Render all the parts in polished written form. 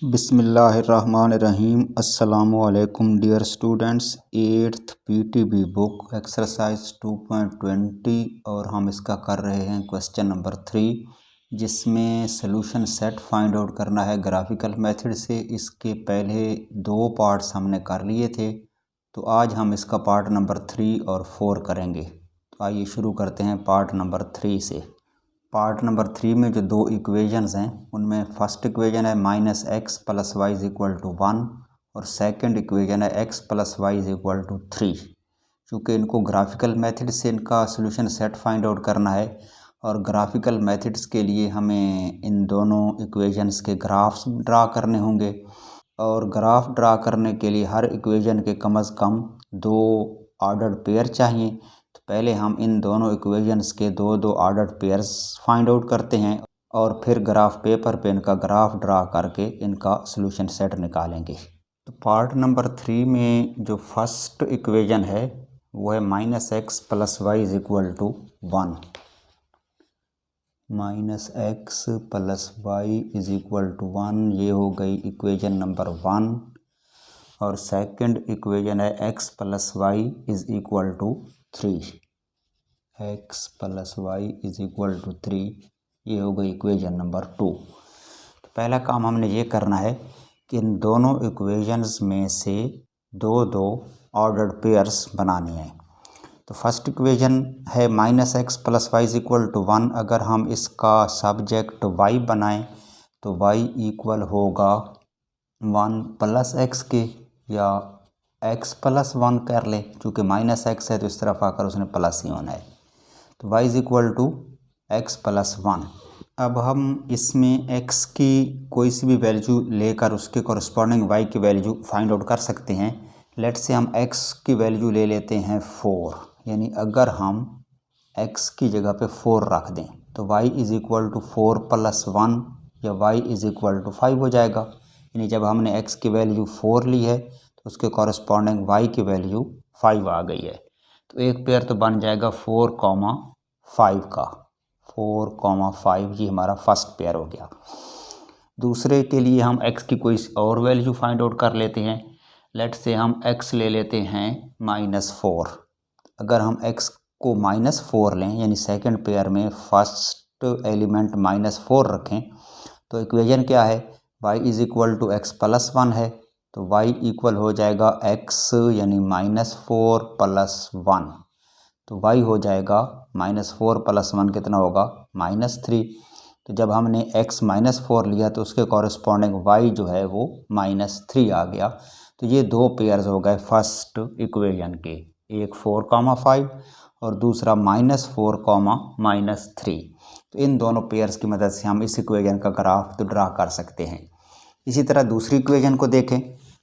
बिस्मिल्लाहिर्रहमानिर्रहीम। अस्सलामुअलैकुम dear students. 8th PTB book exercise 2.20 और हम इसका कर रहे हैं क्वेश्चन नंबर 3, जिसमें सॉल्यूशन सेट फाइंड आउट करना है ग्राफिकल मेथड से। इसके पहले 2 पार्ट्स हमने कर लिए थे, तो आज हम इसका पार्ट नंबर 3 और 4 करेंगे। तो आइए शुरू करते हैं पार्ट नंबर 3 से। पार्ट नंबर 3 में जो 2 इक्वेशंस हैं, उनमें फर्स्ट इक्वेशन है -x + y = 1 और सेकंड इक्वेशन है x + y = 3। चूँकि इनको ग्राफिकल मेथड से इनका सॉल्यूशन सेट फाइंड आउट करना है और ग्राफिकल मेथड्स के लिए हमें इन दोनों इक्वेशंस के ग्राफ्स ड्रा करने होंगे, और ग्राफ ड्रा करने के लिए हर इक्वेशन के कम से कम 2 ऑर्डर्ड पेयर चाहिए। तो पहले हम इन दोनों इक्वेशंस के 2 ऑर्डर्ड पेयर्स फाइंड आउट करते हैं और फिर ग्राफ पेपर पे इनका ग्राफ ड्रा करके इनका सॉल्यूशन सेट निकालेंगे। तो पार्ट नंबर 3 में जो फर्स्ट इक्वेशन है वो है -x + y = 1। -x + y = 1, ये हो गई इक्वेशन नंबर 1। और सेकंड इक्वेशन है x + y = 3। x + y = 3, ये हो गई इक्वेशन नंबर 2। तो पहला काम हमने ये करना है कि इन दोनों इक्वेशंस में से 2 ऑर्डर्ड पेयर्स बनाने हैं। तो फर्स्ट इक्वेशन है -x + y = 1। अगर हम इसका सब्जेक्ट y बनाएं तो y इक्वल होगा 1 + x के, या x + 1 कर ले, चूँकि -x है तो इस तरफ आकर उसने प्लस ही होना है। तो y = x + 1। अब हम इसमें x की कोई सी भी वैल्यू लेकर उसके कॉरस्पॉन्डिंग y की वैल्यू फाइंड आउट कर सकते हैं। लेट्स से हम x की वैल्यू ले लेते हैं 4, यानी अगर हम x की जगह पे 4 रख दें तो y = 4 + 1 या y = 5 हो जाएगा। यानी जब हमने x की वैल्यू 4 ली है तो उसके कॉरस्पॉन्डिंग y की वैल्यू 5 आ गई है। तो एक पेयर तो बन जाएगा 4,5 का। 4,5 ये हमारा फर्स्ट पेयर हो गया। दूसरे के लिए हम x की कोई और वैल्यू फाइंड आउट कर लेते हैं। लेट से हम x ले लेते हैं -4। अगर हम x को -4 लें, यानी सेकंड पेयर में फर्स्ट एलिमेंट -4 रखें, तो इक्वेशन क्या है, y = x + 1 है। तो y इक्वल हो जाएगा x यानी -4 + 1। तो y हो जाएगा -4 + 1 कितना होगा, -3। तो जब हमने x -4 लिया तो उसके कॉरस्पॉन्डिंग y जो है वो -3 आ गया। तो ये 2 पेयर्स हो गए फर्स्ट इक्वेशन के, एक 4,5 और दूसरा -4, -3। तो इन दोनों पेयर्स की मदद से हम इस इक्वेशन का ग्राफ तो ड्रा कर सकते हैं। इसी तरह दूसरी इक्वेशन को देखें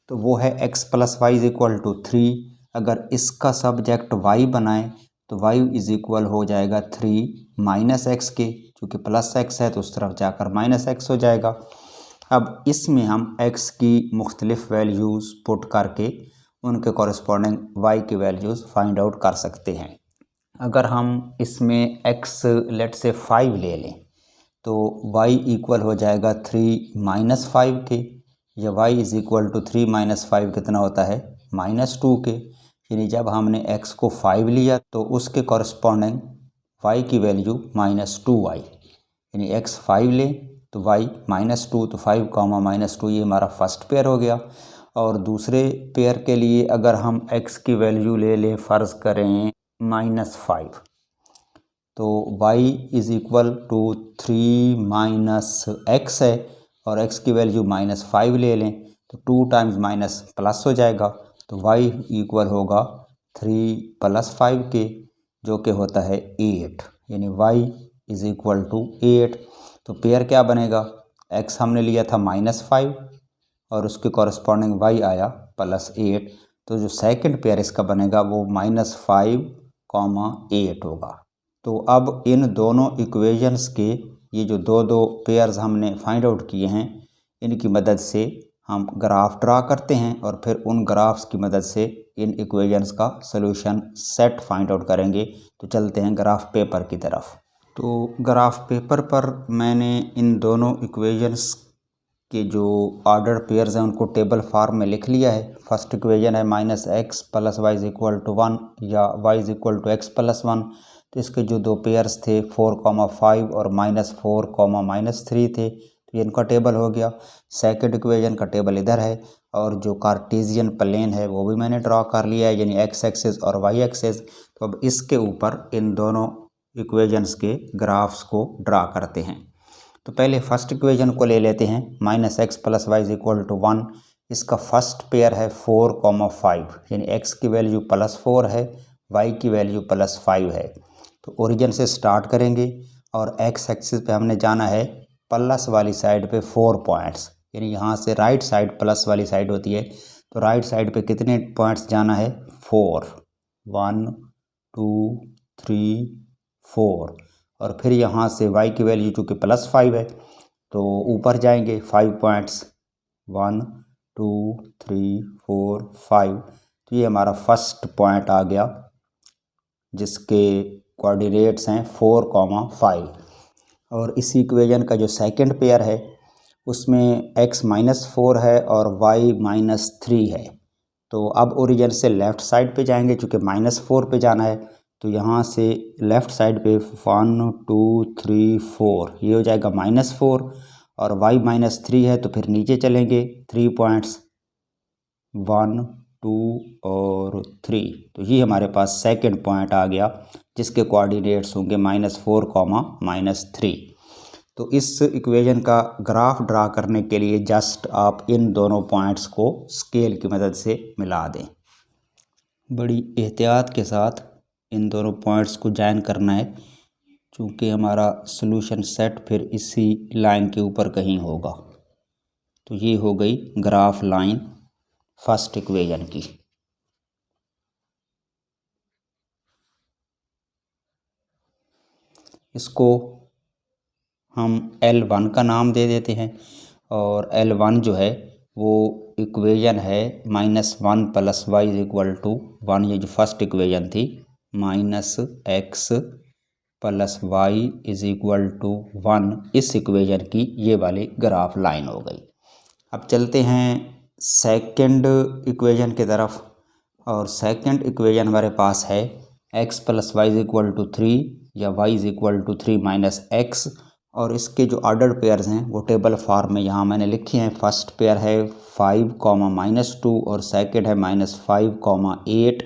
तो वो है x + y = 3। अगर इसका सब्जेक्ट y बनाएं तो y इक्वल हो जाएगा 3 - x के, चूँकि +x है तो उस तरफ जाकर -x हो जाएगा। अब इसमें हम x की मुख्तलिफ वैल्यूज़ पुट करके उनके कॉरस्पॉन्डिंग y की वैल्यूज़ फाइंड आउट कर सकते हैं। अगर हम इसमें x लेट से 5 ले लें तो y इक्वल हो जाएगा 3 - 5 के, या y = 3 - 5 कितना होता है, -2 के। यानी जब हमने x को 5 लिया तो उसके कॉरस्पॉन्डिंग y की वैल्यू -2y, यानी x 5 ले तो y -2, तो 5, -2 ये हमारा फर्स्ट पेयर हो गया। और दूसरे पेयर के लिए अगर हम x की वैल्यू ले लें, फ़र्ज़ करें -5, तो y = 3 - x है और x की वैल्यू -5 ले लें तो 2 टाइम्स माइनस प्लस हो जाएगा। तो y इक्वल होगा 3 + 5 के, जो कि होता है 8, यानी y = 8। तो पेयर क्या बनेगा, x हमने लिया था -5 और उसके कॉरस्पॉन्डिंग y आया +8। तो जो सेकंड पेयर इसका बनेगा वो -5, 8 होगा। तो अब इन दोनों इक्वेशंस के ये जो 2 पेयर्स हमने फाइंड आउट किए हैं, इनकी मदद से हम ग्राफ ड्रा करते हैं और फिर उन ग्राफ्स की मदद से इन इक्वेशंस का सॉल्यूशन सेट फाइंड आउट करेंगे। तो चलते हैं ग्राफ पेपर की तरफ। तो ग्राफ पेपर पर मैंने इन दोनों इक्वेशंस के जो ऑर्डर पेयर्स हैं उनको टेबल फॉर्म में लिख लिया है। फर्स्ट इक्वेशन है -x + y = 1 या y = x + 1। तो इसके जो दो पेयर्स थे 4,5 और -4, -3 थे, तो ये इनका टेबल हो गया। सेकंड इक्वेशन का टेबल इधर है और जो कार्टेशियन प्लेन है वो भी मैंने ड्रॉ कर लिया है, यानी x एक्सिस और y एक्सिस। तो अब इसके ऊपर इन दोनों इक्वेशंस के ग्राफ्स को ड्रा करते हैं। तो पहले फर्स्ट इक्वेशन को ले लेते हैं, -x + y = 1। इसका फर्स्ट पेयर है 4,5, यानी x की वैल्यू +4 है, y की वैल्यू +5 है। तो ओरिजिन से स्टार्ट करेंगे और x एक्सिस पे हमने जाना है प्लस वाली साइड पे 4 पॉइंट्स, यानी यहाँ से राइट साइड प्लस वाली साइड होती है। तो राइट साइड पे कितने पॉइंट्स जाना है? 4, 1 2 3 4। और फिर यहाँ से y की वैल्यू चूँकि +5 है तो ऊपर जाएंगे 5 पॉइंट्स, 1 2 3 4 5। तो ये हमारा फर्स्ट पॉइंट आ गया जिसके कोऑर्डिनेट्स हैं 4,5। और इसी इक्वेशन का जो सेकंड पेयर है उसमें x -4 है और y -3 है। तो अब ओरिजिन से लेफ़्ट साइड पे जाएंगे, चूँकि -4 पे जाना है तो यहाँ से लेफ़्ट साइड पे 1 2 3 4 ये हो जाएगा -4, और y -3 है तो फिर नीचे चलेंगे 3 पॉइंट्स, 1 2 और 3। तो ये हमारे पास सेकंड पॉइंट आ गया जिसके कोऑर्डिनेट्स होंगे -4, -3। तो इस इक्वेशन का ग्राफ ड्रा करने के लिए जस्ट आप इन दोनों पॉइंट्स को स्केल की मदद से मिला दें। बड़ी एहतियात के साथ इन दोनों पॉइंट्स को जॉइन करना है, चूँकि हमारा सॉल्यूशन सेट फिर इसी लाइन के ऊपर कहीं होगा। तो ये हो गई ग्राफ लाइन फर्स्ट इक्वेशन की। इसको हम L1 का नाम दे देते हैं, और L1 जो है वो इक्वेशन है -1 + y = 1। ये जो फर्स्ट इक्वेशन थी -x + y = 1, इस इक्वेशन की ये वाली ग्राफ लाइन हो गई। अब चलते हैं सेकंड इक्वेशन की तरफ, और सेकंड इक्वेशन हमारे पास है x + y = 3 या y = 3 - x। और इसके जो ऑर्डर पेयर्स हैं वो टेबल फॉर्म में यहाँ मैंने लिखे हैं। फर्स्ट पेयर है 5, -2 और सेकंड है -5, 8।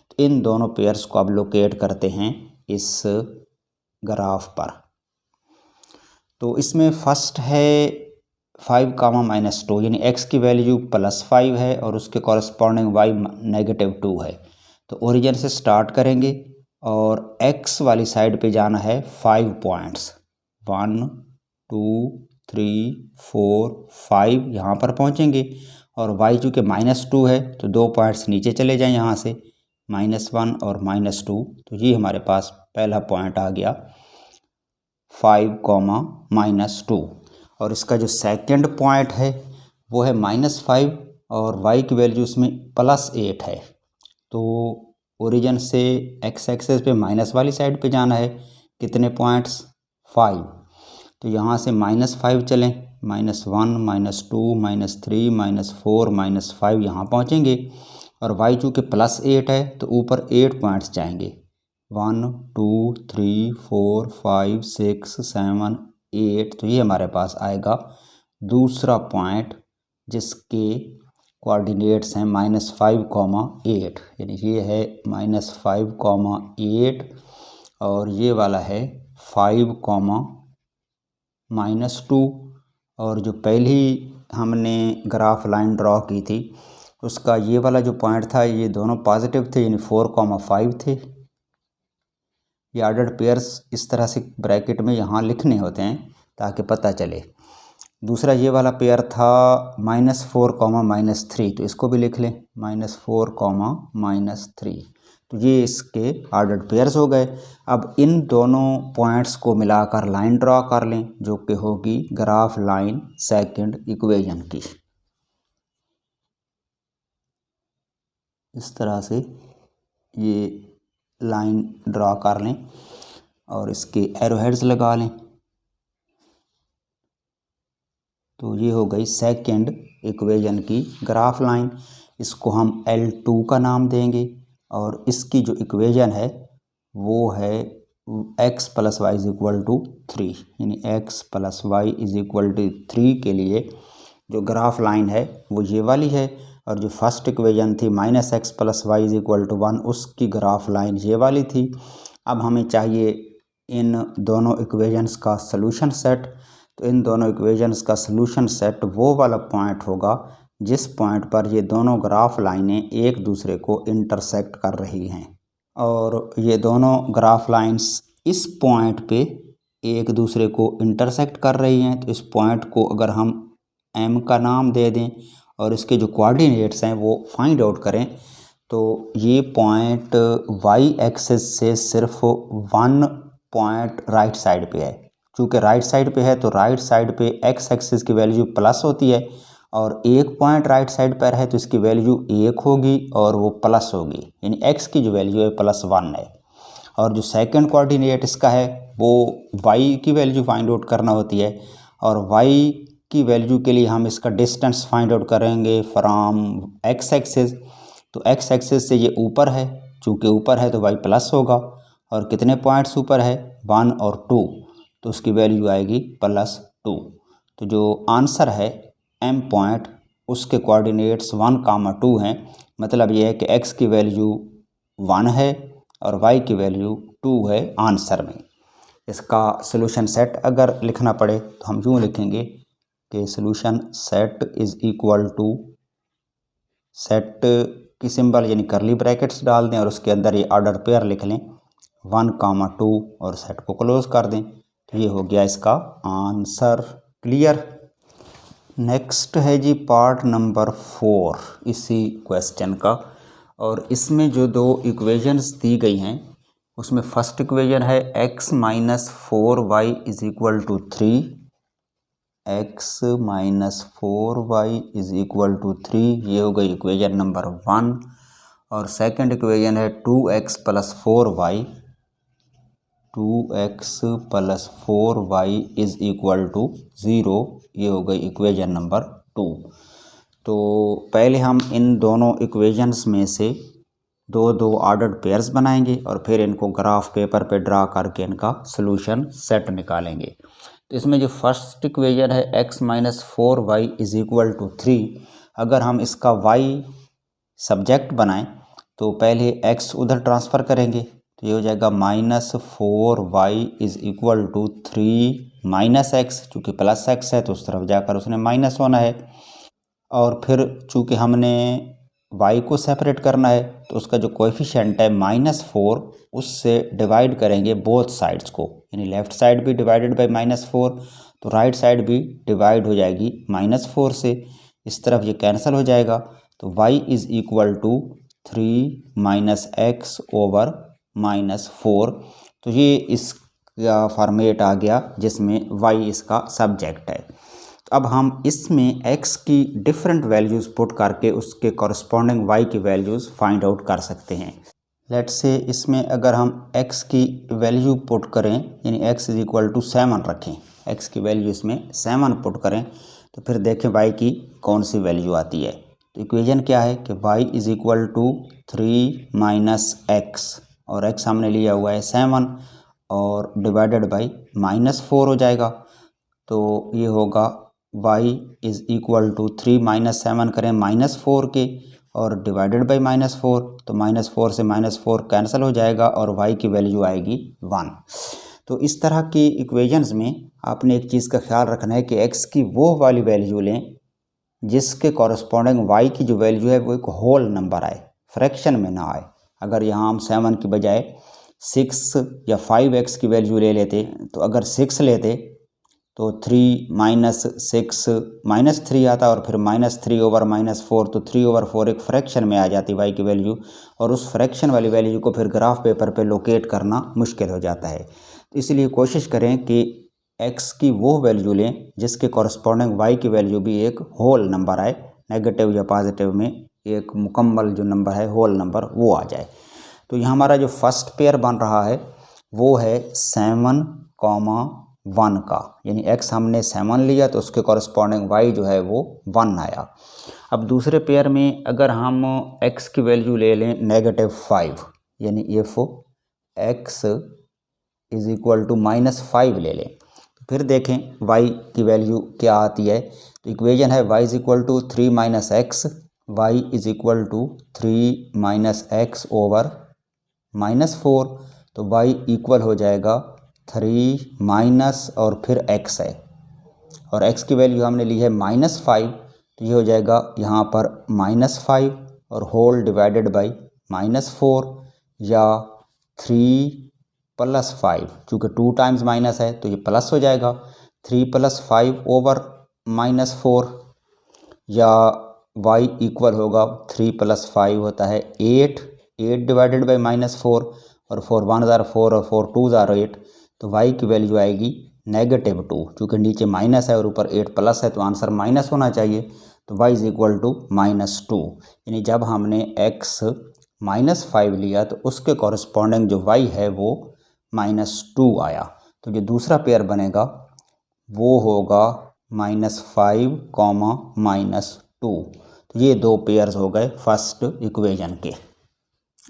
तो इन दोनों पेयर्स को अब लोकेट करते हैं इस ग्राफ पर। तो इसमें फर्स्ट है 5, -2, यानी x की वैल्यू +5 है और उसके कॉरस्पॉन्डिंग y -2 है। तो ओरिजिन से स्टार्ट करेंगे और x वाली साइड पे जाना है 5 पॉइंट्स, 1 2 3 4 5 यहाँ पर पहुँचेंगे। और y चूँकि -2 है तो 2 पॉइंट्स नीचे चले जाएं यहाँ से, -1 और -2। तो ये हमारे पास पहला पॉइंट आ गया 5, -2। और इसका जो सेकंड पॉइंट है वो है -5 और y की वैल्यू उसमें +8 है। तो ओरिजिन से x एक्सेस पे माइनस वाली साइड पे जाना है, कितने पॉइंट्स? 5। तो यहाँ से -5 चलें, -1 -2 -3 -4 -5 यहाँ पहुँचेंगे। और y चूँकि +8 है तो ऊपर 8 पॉइंट्स जाएंगे, 1 2 3 4 5 6 7 8। तो ये हमारे पास आएगा दूसरा पॉइंट जिसके कोऑर्डिनेट्स हैं -5, 8, यानी ये है -5, 8 और ये वाला है 5, -2। और जो पहली हमने ग्राफ लाइन ड्रॉ की थी उसका ये वाला जो पॉइंट था ये दोनों पॉजिटिव थे, यानी 4, 5 थे। ये ऑर्डर्ड पेयर्स इस तरह से ब्रैकेट में यहाँ लिखने होते हैं ताकि पता चले। दूसरा ये वाला पेयर था -4, -3, तो इसको भी लिख लें, -4, -3। तो ये इसके ऑर्डर्ड पेयर्स हो गए। अब इन दोनों पॉइंट्स को मिलाकर लाइन ड्रॉ कर लें जो कि होगी ग्राफ लाइन सेकंड इक्वेशन की। इस तरह से ये लाइन ड्रॉ कर लें और इसके एरो हेड्स लगा लें। तो ये हो गई सेकंड इक्वेशन की ग्राफ लाइन। इसको हम L2 का नाम देंगे और इसकी जो इक्वेशन है वो है x + y = 3, यानी x + y = 3 के लिए जो ग्राफ लाइन है वो ये वाली है। और जो फर्स्ट इक्वेशन थी -x + y = 1, उसकी ग्राफ लाइन ये वाली थी। अब हमें चाहिए इन दोनों इक्वेशंस का सलूशन सेट। तो इन दोनों इक्वेशंस का सलूशन सेट वो वाला पॉइंट होगा जिस पॉइंट पर ये दोनों ग्राफ लाइनें एक दूसरे को इंटरसेक्ट कर रही हैं। और ये दोनों ग्राफ लाइंस इस पॉइंट पे एक दूसरे को इंटरसेक्ट कर रही हैं। तो इस पॉइंट को अगर हम m का नाम दे दें और इसके जो कोऑर्डिनेट्स हैं वो फाइंड आउट करें, तो ये पॉइंट y एक्सिस से सिर्फ 1 पॉइंट राइट साइड पे है। चूँकि राइट साइड पे है तो राइट साइड पे x एक्सिस की वैल्यू प्लस होती है और एक पॉइंट राइट साइड पर है तो इसकी वैल्यू 1 होगी और वो प्लस होगी, यानी x की जो वैल्यू है +1 है। और जो सेकंड कोऑर्डिनेट इसका है वो y की वैल्यू फाइंड आउट करना होती है और y की वैल्यू के लिए हम इसका डिस्टेंस फाइंड आउट करेंगे फ्रॉम x एक्सिस। तो x एक्सिस से ये ऊपर है, चूँकि ऊपर है तो y प्लस होगा और कितने पॉइंट्स ऊपर है 1 और 2, तो उसकी वैल्यू आएगी +2। तो जो आंसर है m पॉइंट उसके कोऑर्डिनेट्स 1, 2 हैं। मतलब ये है कि x की वैल्यू 1 है और y की वैल्यू 2 है आंसर में। इसका सॉल्यूशन सेट अगर लिखना पड़े तो हम यूँ लिखेंगे कि solution set is equal to, set की सिंबल यानी करली ब्रैकेट्स डाल दें और उसके अंदर ये ऑर्डर पेयर लिख लें 1, 2 और सेट को क्लोज कर दें। तो ये हो गया इसका आंसर। क्लियर। नेक्स्ट है जी पार्ट नंबर 4 इसी क्वेश्चन का, और इसमें जो दो इक्वेशंस दी गई हैं उसमें फर्स्ट इक्वेशन है x - 4y = 3, x - 4y = 3, ये हो गई इक्वेशन नंबर 1। और सेकंड इक्वेशन है 2x + 4y, 2x + 4y = 0, ये हो गई इक्वेशन नंबर 2। तो पहले हम इन दोनों इक्वेशंस में से दो ऑर्डर्ड पेयर्स बनाएंगे और फिर इनको ग्राफ पेपर पे ड्रा करके इनका सॉल्यूशन सेट निकालेंगे। तो इसमें जो फर्स्ट इक्वेशन है x - 4y = 3, अगर हम इसका y सब्जेक्ट बनाएं तो पहले x उधर ट्रांसफ़र करेंगे तो ये हो जाएगा -4y = 3 - x, चूँकि +x है तो उस तरफ जाकर उसने माइनस होना है। और फिर चूँकि हमने y को सेपरेट करना है तो उसका जो कोएफिशिएंट है -4, उससे डिवाइड करेंगे बोथ साइड्स को, यानी लेफ़्ट साइड भी डिवाइडेड बाय -4 तो राइट साइड भी डिवाइड हो जाएगी -4 से। इस तरफ ये कैंसिल हो जाएगा तो y = 3 - x / -4। तो ये इसका फॉर्मेट आ गया जिसमें y इसका सब्जेक्ट है। तो अब हम इसमें x की डिफरेंट वैल्यूज़ पुट करके उसके कॉरस्पॉन्डिंग y की वैल्यूज़ फाइंड आउट कर सकते हैं। लेट्स से इसमें अगर हम x की वैल्यू पुट करें, यानी x = 7 रखें, x की वैल्यू इसमें 7 पुट करें तो फिर देखें y की कौन सी वैल्यू आती है। तो इक्वेशन क्या है कि y = 3 - x, और x हमने लिया हुआ है 7 और डिवाइडेड बाई -4 हो जाएगा। तो ये होगा y = 3 - 7 करें -4 के और डिवाइडेड बाई -4, तो -4 से -4 कैंसिल हो जाएगा और y की वैल्यू आएगी 1। तो इस तरह की इक्वेशंस में आपने एक चीज़ का ख्याल रखना है कि x की वो वाली वैल्यू लें जिसके कॉरस्पॉन्डिंग y की जो वैल्यू है वो एक होल नंबर आए, फ्रैक्शन में ना आए। अगर यहाँ हम 7 की बजाय 6 या 5x की वैल्यू ले लेते तो अगर 6 लेते तो 3 - 6 -3 आता और फिर -3/-4, तो 3/4 एक फ्रैक्शन में आ जाती y की वैल्यू, और उस फ्रैक्शन वाली वैल्यू को फिर ग्राफ पेपर पे लोकेट करना मुश्किल हो जाता है। तो इसलिए कोशिश करें कि x की वो वैल्यू लें जिसके कॉरस्पॉन्डिंग y की वैल्यू भी एक होल नंबर आए, नेगेटिव या पॉजिटिव में एक मुकम्मल जो नंबर है होल नंबर वो आ जाए। तो यहाँ हमारा जो फर्स्ट पेयर बन रहा है वो है 7, 1 का, यानी x हमने 7 लिया तो उसके कॉरस्पॉन्डिंग y जो है वो 1 आया। अब दूसरे पेयर में अगर हम x की वैल्यू ले लें -5, यानी if x is equal to -5 ले लें, तो फिर देखें y की वैल्यू क्या आती है। तो इक्वेशन है y is equal to 3 minus x, y is equal to 3 minus x over -4, तो y इक्वल हो जाएगा 3 माइनस और फिर x है, और x की वैल्यू हमने ली है -5, तो ये हो जाएगा यहाँ पर -5 और होल डिवाइडेड बाई -4, या 3 प्लस 5, चूँकि 2 टाइम्स माइनस है तो ये प्लस हो जाएगा 3 प्लस 5 ओवर -4, या y इक्वल होगा 3 प्लस 5 होता है 8 डिवाइडेड बाई -4, और 4 1 ज़ार 4 और 4 2 ज़ार 8, तो y की वैल्यू आएगी -2, चूँकि नीचे माइनस है और ऊपर 8 प्लस है तो आंसर माइनस होना चाहिए, तो y इज इक्वल टू -2, यानी जब हमने x -5 लिया तो उसके कॉरस्पॉन्डिंग जो y है वो -2 आया। तो जो दूसरा पेयर बनेगा वो होगा -5, -2। तो ये दो पेयर्स हो गए फर्स्ट इक्वेशन के।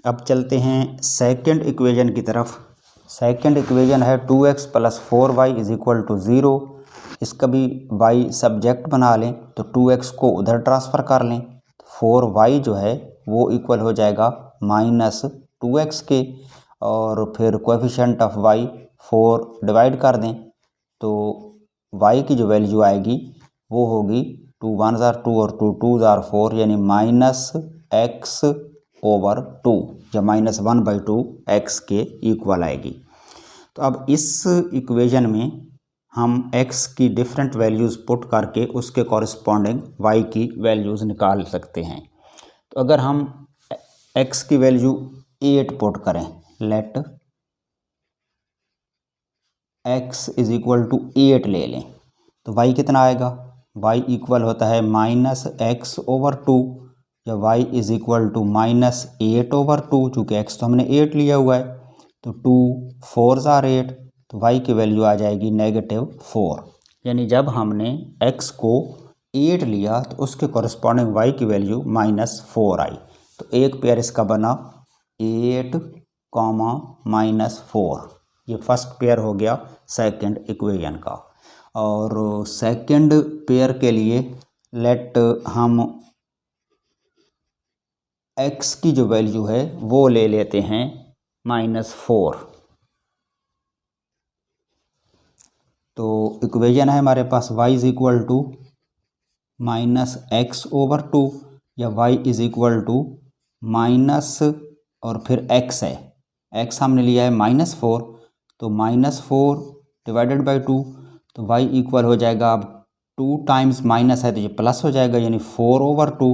अब चलते हैं सेकंड इक्वेशन की तरफ। सेकंड इक्वेशन है 2x plus 4y is equal to 0। इसका भी y सब्जेक्ट बना लें तो 2x को उधर ट्रांसफ़र कर लें, 4y जो है वो इक्वल हो जाएगा -2x के, और फिर कोएफिशिएंट ऑफ y 4 डिवाइड कर दें तो y की जो वैल्यू आएगी वो होगी 2 1 ज़ार 2 और 2 2 ज़ार 4, यानी -x ओवर 2, या -1/2 x के इक्वल आएगी। तो अब इस इक्वेशन में हम x की डिफरेंट वैल्यूज़ पुट करके उसके कॉरस्पॉन्डिंग y की वैल्यूज़ निकाल सकते हैं। तो अगर हम x की वैल्यू 8 पुट करें, let x is equal to 8 ले लें, तो y कितना आएगा, y इक्वल होता है -x ओवर 2, या y is equal to -8 over 2, चूँकि x तो हमने 8 लिया हुआ है, तो 2 4 ज़ार 8, तो y की वैल्यू आ जाएगी -4, यानी जब हमने x को 8 लिया तो उसके कॉरस्पॉन्डिंग y की वैल्यू -4 आई। तो एक पेयर इसका बना 8, -4, ये फर्स्ट पेयर हो गया सेकंड इक्वेशन का। और सेकंड पेयर के लिए लेट हम x की जो वैल्यू है वो ले लेते हैं -4। तो इक्वेशन है हमारे पास y is equal to -x over 2, या y is equal to minus और फिर x है, x हमने लिया है -4, तो -4 डिवाइडेड बाई 2, तो y इक्वल हो जाएगा, अब 2 टाइम्स माइनस है तो ये प्लस हो जाएगा, यानी 4 ओवर 2,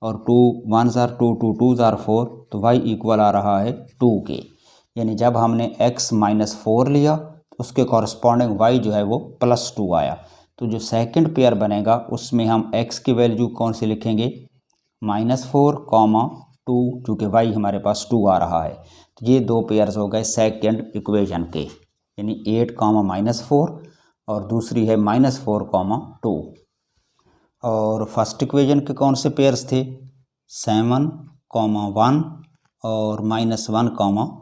और 2 1 ज़ार 2 2 2 ज़ार 4, तो y इक्वल आ रहा है 2 के, यानी जब हमने x -4 लिया तो उसके कॉरस्पॉन्डिंग y जो है वो +2 आया। तो जो सेकंड पेयर बनेगा उसमें हम x की वैल्यू कौन सी लिखेंगे, -4, 2, चूँकि y हमारे पास 2 आ रहा है। तो ये दो पेयर्स हो गए सेकंड इक्वेशन के, यानी 8, -4, और दूसरी है -4, 2। और फर्स्ट इक्वेशन के कौन से पेयर्स थे, 7, 1 और -1,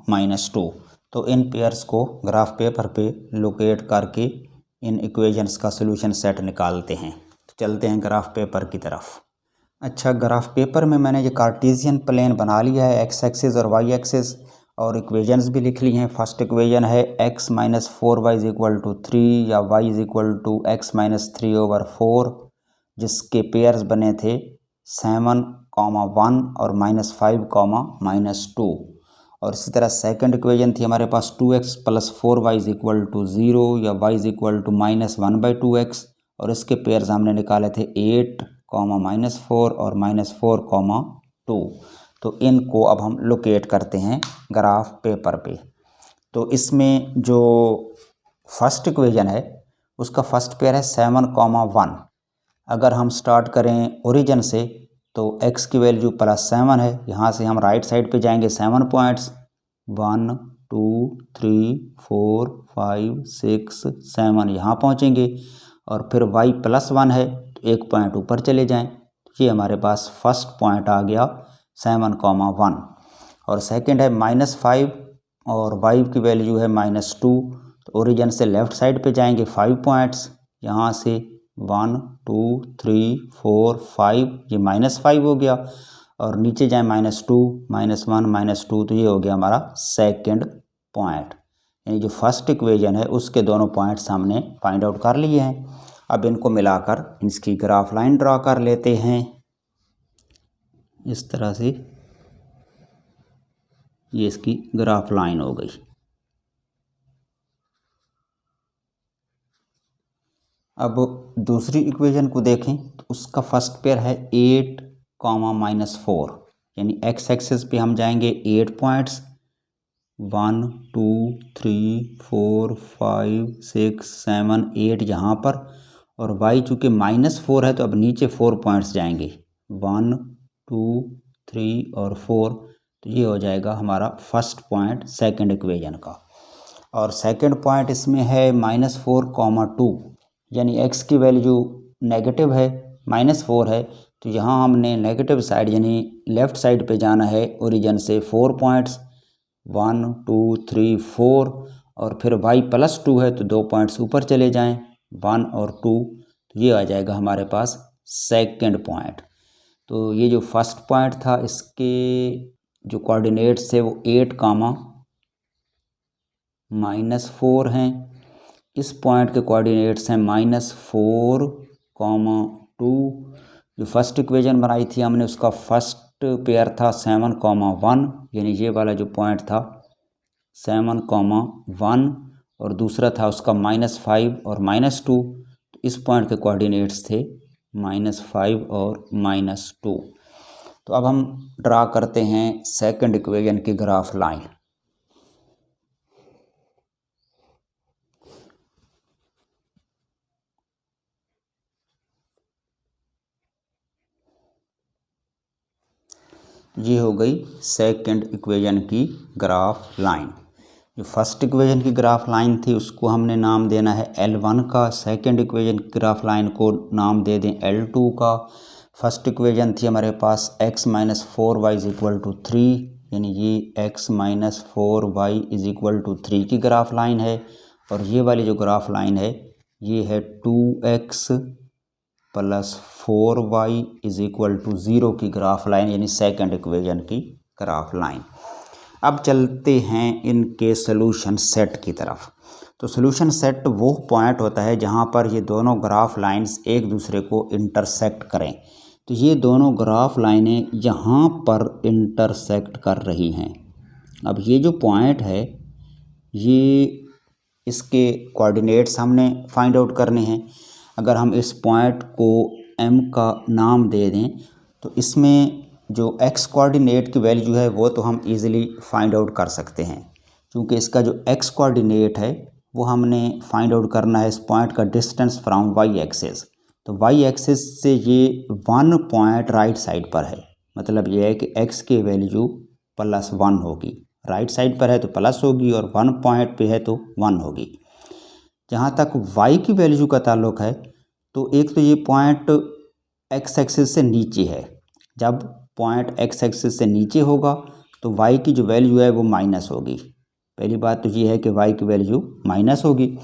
-2। तो इन पेयर्स को ग्राफ पेपर पे लोकेट करके इन इक्वेशंस का सॉल्यूशन सेट निकालते हैं। तो चलते हैं ग्राफ पेपर की तरफ। अच्छा, ग्राफ पेपर में मैंने ये कार्टेशियन प्लेन बना लिया है, x एक्सिस और y एक्सिस, और इक्वेशंस भी लिख ली हैं। फर्स्ट इक्वेशन है x - 4y is equal to 3, या y is equal to x - 3 over 4, जिसके पेयर्स बने थे 7, 1 और -5, -2। और इसी तरह सेकंड इक्वेशन थी हमारे पास 2x plus 4y is equal to 0, या y is equal to -1/2x, और इसके पेयर्स हमने निकाले थे 8, -4 और -4, 2। तो इनको अब हम लोकेट करते हैं ग्राफ पेपर पे। तो इसमें जो फर्स्ट इक्वेशन है उसका फर्स्ट पेयर है 7, 1। अगर हम स्टार्ट करें ओरिजिन से तो x की वैल्यू +7 है, यहाँ से हम राइट साइड पे जाएंगे 7 पॉइंट्स 1 2 3 4 5 6 7 यहाँ पहुँचेंगे और फिर y +1 है तो एक पॉइंट ऊपर चले जाएं। तो ये हमारे पास फर्स्ट पॉइंट आ गया 7,1 और सेकंड है -5 और y की वैल्यू है -2। तो ओरिजिन से लेफ़्ट साइड पे जाएंगे 5 पॉइंट्स, यहाँ से 1 2 3 4 5, ये -5 हो गया और नीचे जाए -2 -1 -2, तो ये हो गया हमारा सेकंड पॉइंट। यानी जो फर्स्ट इक्वेशन है उसके दोनों पॉइंट्स हमने फाइंड आउट कर लिए हैं। अब इनको मिलाकर इसकी ग्राफ लाइन ड्रा कर लेते हैं। इस तरह से ये इसकी ग्राफ लाइन हो गई। अब दूसरी इक्वेशन को देखें तो उसका फर्स्ट पेयर है 8, -4, यानी एक्स एक्सिस पे हम जाएंगे 8 पॉइंट्स 1 2 3 4 5 6 7 8 यहाँ पर, और y चूँकि -4 है तो अब नीचे 4 पॉइंट्स जाएंगे 1 2 3 और 4, तो ये हो जाएगा हमारा फर्स्ट पॉइंट सेकंड इक्वेशन का। और सेकंड पॉइंट इसमें है -4, 2, यानी x की वैल्यू नेगेटिव है, -4 है, तो यहाँ हमने नेगेटिव साइड यानी लेफ़्ट साइड पे जाना है ओरिजिन से 4 पॉइंट्स 1 2 3 4, और फिर y +2 है तो 2 पॉइंट्स ऊपर चले जाएं 1 और 2, तो ये आ जाएगा हमारे पास सेकंड पॉइंट। तो ये जो फर्स्ट पॉइंट था इसके जो कोऑर्डिनेट्स थे वो 8, -4 हैं। इस पॉइंट के कोऑर्डिनेट्स हैं -4, 2। जो फर्स्ट इक्वेशन बनाई थी हमने उसका फर्स्ट पेयर था 7,1, यानी ये वाला जो पॉइंट था 7,1, और दूसरा था उसका -5 और -2। तो इस पॉइंट के कोऑर्डिनेट्स थे -5 और -2। तो अब हम ड्रा करते हैं सेकंड इक्वेशन की ग्राफ लाइन। ये हो गई सेकंड इक्वेशन की ग्राफ लाइन। जो फर्स्ट इक्वेशन की ग्राफ लाइन थी उसको हमने नाम देना है L1 का, सेकंड इक्वेशन की ग्राफ लाइन को नाम दे दें L2 का। फर्स्ट इक्वेशन थी हमारे पास x - 4y = 3, यानी ये x - 4y = 3 की ग्राफ लाइन है। और ये वाली जो ग्राफ लाइन है ये है 2x + 4y = 0 की ग्राफ लाइन, यानी सेकंड इक्वेशन की ग्राफ लाइन। अब चलते हैं इनके सॉल्यूशन सेट की तरफ। तो सॉल्यूशन सेट वो पॉइंट होता है जहां पर ये दोनों ग्राफ लाइंस एक दूसरे को इंटरसेक्ट करें। तो ये दोनों ग्राफ लाइनें यहाँ पर इंटरसेक्ट कर रही हैं। अब ये जो पॉइंट है ये इसके कोऑर्डिनेट्स हमने फाइंड आउट करने हैं। अगर हम इस पॉइंट को m का नाम दे दें तो इसमें जो x कोऑर्डिनेट की वैल्यू है वो तो हम इजीली फाइंड आउट कर सकते हैं, क्योंकि इसका जो x कोऑर्डिनेट है वो हमने फाइंड आउट करना है इस पॉइंट का डिस्टेंस फ्रॉम y एक्सिस। तो y एक्सिस से ये 1 पॉइंट राइट साइड पर है, मतलब ये है कि x की वैल्यू +1 होगी, राइट साइड पर है तो प्लस होगी और 1 पॉइंट पे है तो 1 होगी। जहाँ तक y की वैल्यू का ताल्लुक है तो एक तो ये पॉइंट x एक्सिस से नीचे है, जब पॉइंट x एक्सिस से नीचे होगा तो y की जो वैल्यू है वो माइनस होगी। पहली बात तो ये है कि y की वैल्यू माइनस होगी,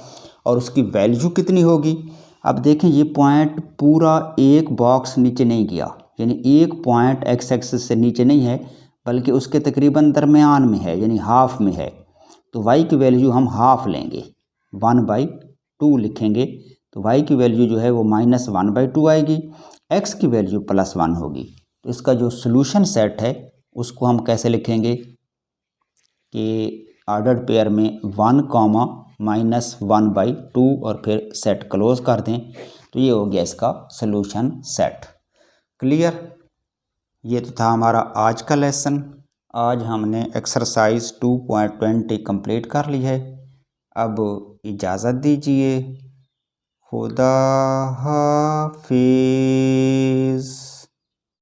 और उसकी वैल्यू कितनी होगी। अब देखें ये पॉइंट पूरा एक बॉक्स नीचे नहीं गया, यानी एक पॉइंट x एक्सिस से नीचे नहीं है बल्कि उसके तकरीबन दरमियान में है, यानी हाफ में है। तो y की वैल्यू हम हाफ लेंगे, 1/2 लिखेंगे। तो y की वैल्यू जो है वो -1/2 आएगी, x की वैल्यू +1 होगी। तो इसका जो सॉल्यूशन सेट है उसको हम कैसे लिखेंगे कि ऑर्डर्ड पेयर में 1, -1/2 और फिर सेट क्लोज कर दें। तो ये हो गया इसका सॉल्यूशन सेट। क्लियर। ये तो था हमारा आज का लेसन। आज हमने एक्सरसाइज 2.20 कंप्लीट कर ली है। अब इजाज़त दीजिए। खुदा हाफिज़।